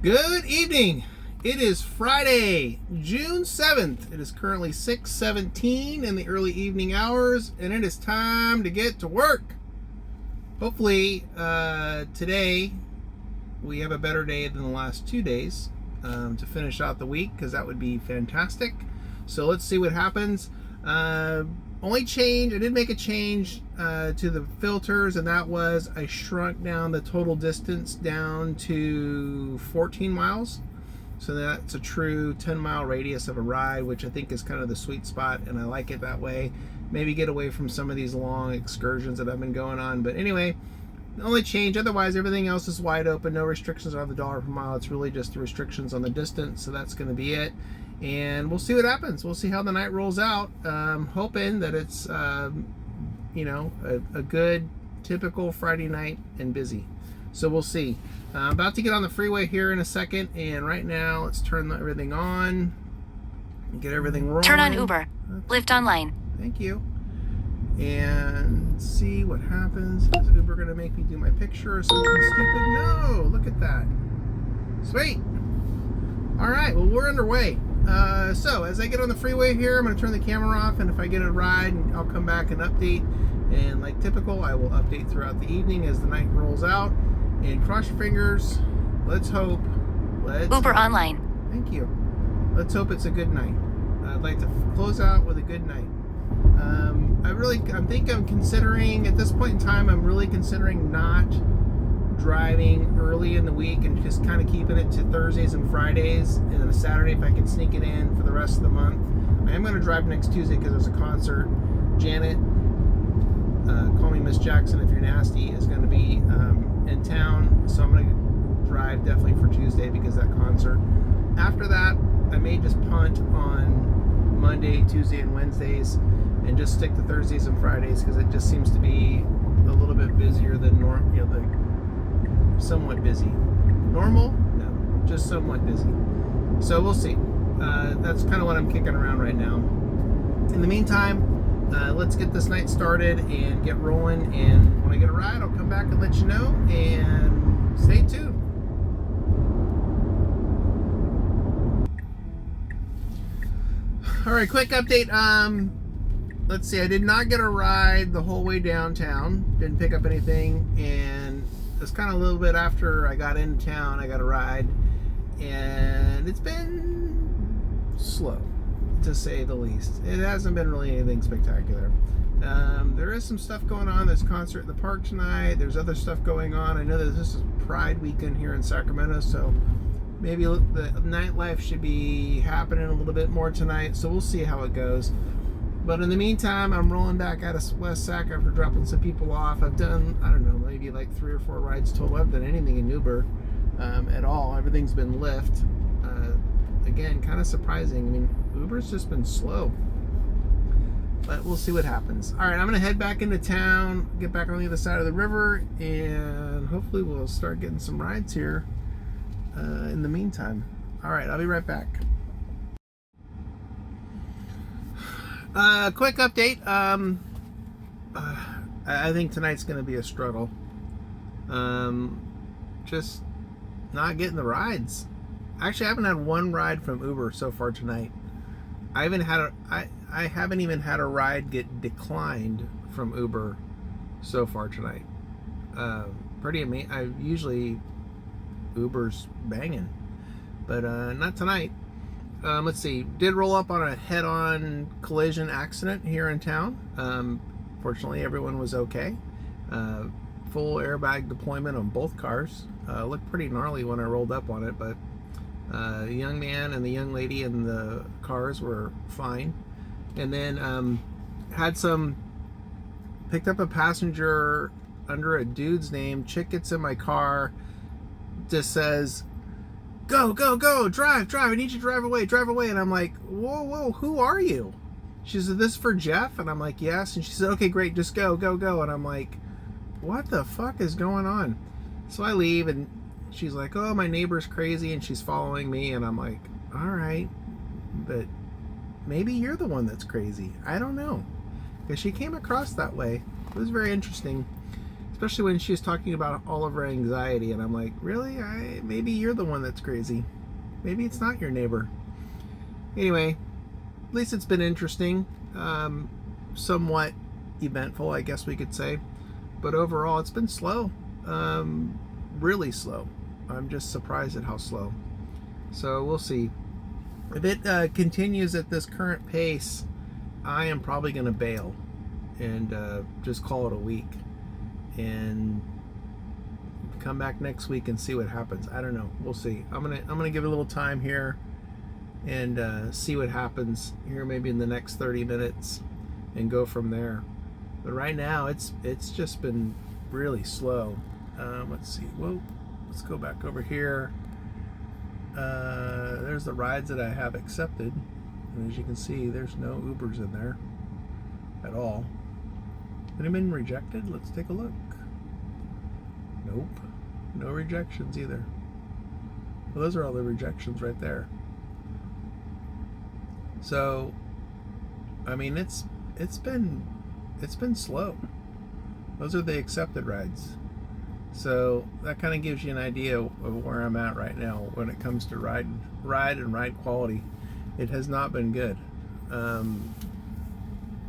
Good evening. It is Friday, June 7th. It is currently 6:17 in the early evening hours, and it is time to get to work. Hopefully, today we have a better day than the last 2 days to finish out the week, because that would be fantastic. So let's see what happens. Only change, I did make a change to the filters, and that was I shrunk down the total distance down to 14 miles. So that's a true 10-mile radius of a ride, which I think is kind of the sweet spot, and I like it that way. Maybe get away from some of these long excursions that I've been going on. But anyway, the only change, otherwise everything else is wide open. No restrictions on the dollar per mile. It's really just the restrictions on the distance, so that's going to be it. And we'll see what happens. We'll see how the night rolls out. Hoping that it's, a good, typical Friday night and busy. So we'll see. I'm about to get on the freeway here in a second, and right now let's turn everything on and get everything rolling. Turn on Uber. Lyft online. Thank you. And see what happens. Is Uber going to make me do my picture or something stupid? No! Look at that. Sweet. All right, well, we're underway. So as I get on the freeway here, I'm going to turn the camera off, and if I get a ride, I'll come back and update. And like typical, I will update throughout the evening as the night rolls out. And cross your fingers. Let's hope. Uber online. Thank you. Let's hope it's a good night. I'd like to close out with a good night. I'm considering, at this point in time, I'm really considering not driving early in the week and just kind of keeping it to Thursdays and Fridays, and then a Saturday if I can sneak it in for the rest of the month. I am going to drive next Tuesday because there's a concert. Janet, call me Miss Jackson if you're nasty, is going to be in town, so I'm going to drive definitely for Tuesday because of that concert. After that, I may just punt on Monday, Tuesday, and Wednesdays, and just stick to Thursdays and Fridays because it just seems to be a little bit busier than normal. Somewhat busy. Normal? No, just somewhat busy. So we'll see. That's kind of what I'm kicking around right now. In the meantime, let's get this night started and get rolling. And when I get a ride, I'll come back and let you know. And stay tuned. All right, quick update. Let's see. I did not get a ride the whole way downtown. Didn't pick up anything, and it's kind of a little bit after I got into town, I got a ride, and it's been slow, to say the least. It hasn't been really anything spectacular. There is some stuff going on. There's a concert in the park tonight. There's other stuff going on. I know that this is Pride weekend here in Sacramento, so maybe the nightlife should be happening a little bit more tonight, so we'll see how it goes. But in the meantime, I'm rolling back out of West Sac after dropping some people off. I've done, I don't know, maybe like 3 or 4 rides total. I haven't done anything in Uber at all. Everything's been Lyft. Again, kind of surprising. I mean, Uber's just been slow. But we'll see what happens. All right, I'm going to head back into town, get back on the other side of the river, and hopefully we'll start getting some rides here in the meantime. All right, I'll be right back. Quick update. I think tonight's going to be a struggle. Just not getting the rides. Actually, I haven't had one ride from Uber so far tonight. I haven't even had a ride get declined from Uber so far tonight. Pretty amazing. Usually Uber's banging, but not tonight. Let's see. Did roll up on a head-on collision accident here in town. Fortunately, everyone was okay. Full airbag deployment on both cars. Looked pretty gnarly when I rolled up on it, but the young man and the young lady in the cars were fine. And then picked up a passenger under a dude's name. Chick gets in my car, just says, "Go, go, go, drive, I need you to drive away. And I'm like, whoa, who are you? She said, "This is for Jeff." And I'm like, "Yes." And she said, "Okay, great, just go. And I'm like, what the fuck is going on? So I leave, and she's like, "Oh, my neighbor's crazy and she's following me." And I'm like, all right, but maybe you're the one that's crazy. I don't know, because she came across that way. It was very interesting. especially when she's talking about all of her anxiety, and I'm like, really? Maybe you're the one that's crazy. Maybe it's not your neighbor. Anyway, at least it's been interesting, somewhat eventful, I guess we could say. But overall, it's been slow, really slow. I'm just surprised at how slow. So we'll see. If it continues at this current pace, I am probably going to bail and just call it a week and come back next week and see what happens. I don't know. We'll see. I'm gonna give it a little time here and see what happens here, maybe in the next 30 minutes, and go from there. But right now, it's just been really slow. Let's see. Well, let's go back over here. There's the rides that I have accepted, and as you can see, there's no Ubers in there at all. Have they been rejected? Let's take a look. Nope, no rejections either. Well, those are all the rejections right there. So, I mean, it's been slow. Those are the accepted rides. So that kind of gives you an idea of where I'm at right now when it comes to ride and ride quality. It has not been good.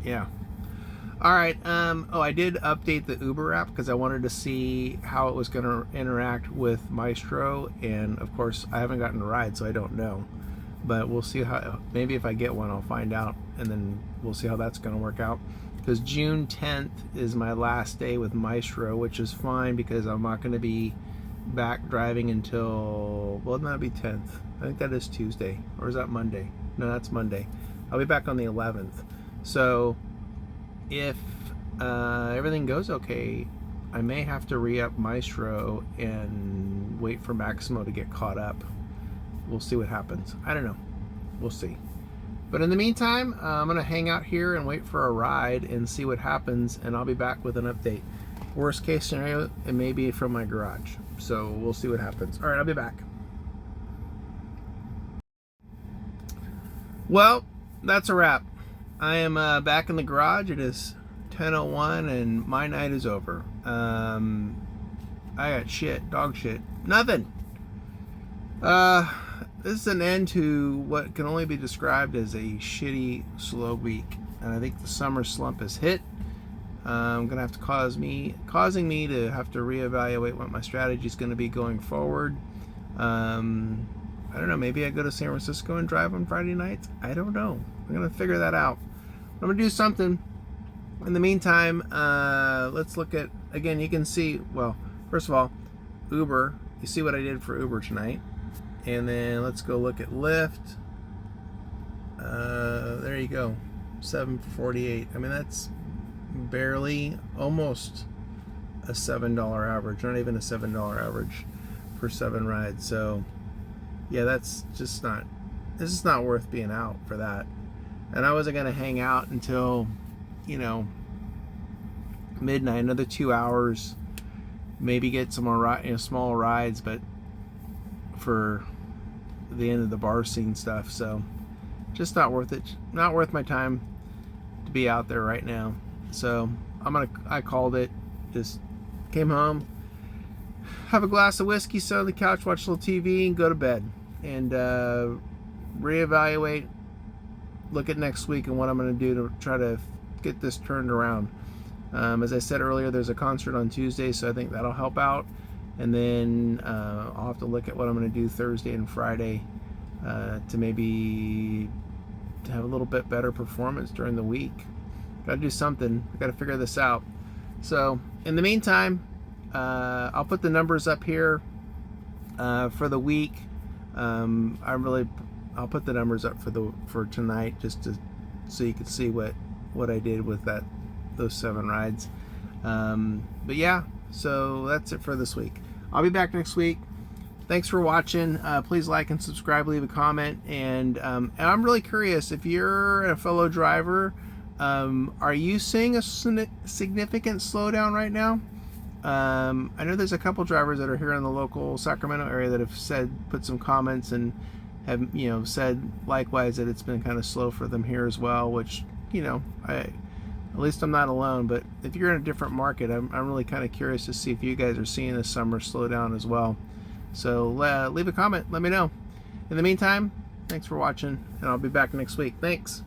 Yeah. All right. I did update the Uber app because I wanted to see how it was going to interact with Mystro, and of course I haven't gotten a ride, so I don't know. But we'll see how. Maybe if I get one, I'll find out, and then we'll see how that's going to work out. Because June 10th is my last day with Mystro, which is fine because I'm not going to be back driving until, well, that'll be 10th. I think that is Tuesday, or is that Monday? No, that's Monday. I'll be back on the 11th. So if everything goes okay, I may have to re-up Mystro and wait for Maximo to get caught up. We'll see what happens. I don't know. We'll see. But in the meantime, I'm going to hang out here and wait for a ride and see what happens, and I'll be back with an update. Worst case scenario, it may be from my garage. So we'll see what happens. All right, I'll be back. Well, that's a wrap. I am back in the garage. It is 10:01 and my night is over. I got shit, dog shit, nothing. This is an end to what can only be described as a shitty, slow week, and I think the summer slump has hit. Gonna have to causing me to have to reevaluate what my strategy is going to be going forward. I don't know. Maybe I go to San Francisco and drive on Friday nights. I don't know. I'm gonna figure that out. I'm gonna do something. In the meantime, let's look at again. You can see. Well, first of all, Uber. You see what I did for Uber tonight. And then let's go look at Lyft. There you go, $7.48. I mean, that's barely, almost a $7 average, not even a $7 average for 7 rides. So yeah, that's just not, this is not worth being out for that. And I wasn't gonna hang out until, you know, midnight, another 2 hours, maybe get some more small rides, but for the end of the bar scene stuff. So just not worth it, not worth my time to be out there right now. So I called it, just came home, have a glass of whiskey, sit on the couch, watch a little TV, and go to bed, and reevaluate, look at next week and what I'm going to do to try to get this turned around. As I said earlier, there's a concert on Tuesday, so I think that'll help out. And then I'll have to look at what I'm going to do Thursday and Friday to maybe to have a little bit better performance during the week. Got to do something. I got to figure this out. So in the meantime, I'll put the numbers up here for the week. I'll put the numbers up for tonight just so you can see what I did with those 7 rides. But yeah. So that's it for this week. I'll be back next week. Thanks for watching. Please like and subscribe, leave a comment. And I'm really curious, if you're a fellow driver, are you seeing a significant slowdown right now? I know there's a couple drivers that are here in the local Sacramento area that have put some comments and have, you know, said likewise that it's been kind of slow for them here as well, which, you know, At least I'm not alone. But if you're in a different market, I'm really kind of curious to see if you guys are seeing this summer slow down as well. So leave a comment. Let me know. In the meantime, thanks for watching, and I'll be back next week. Thanks.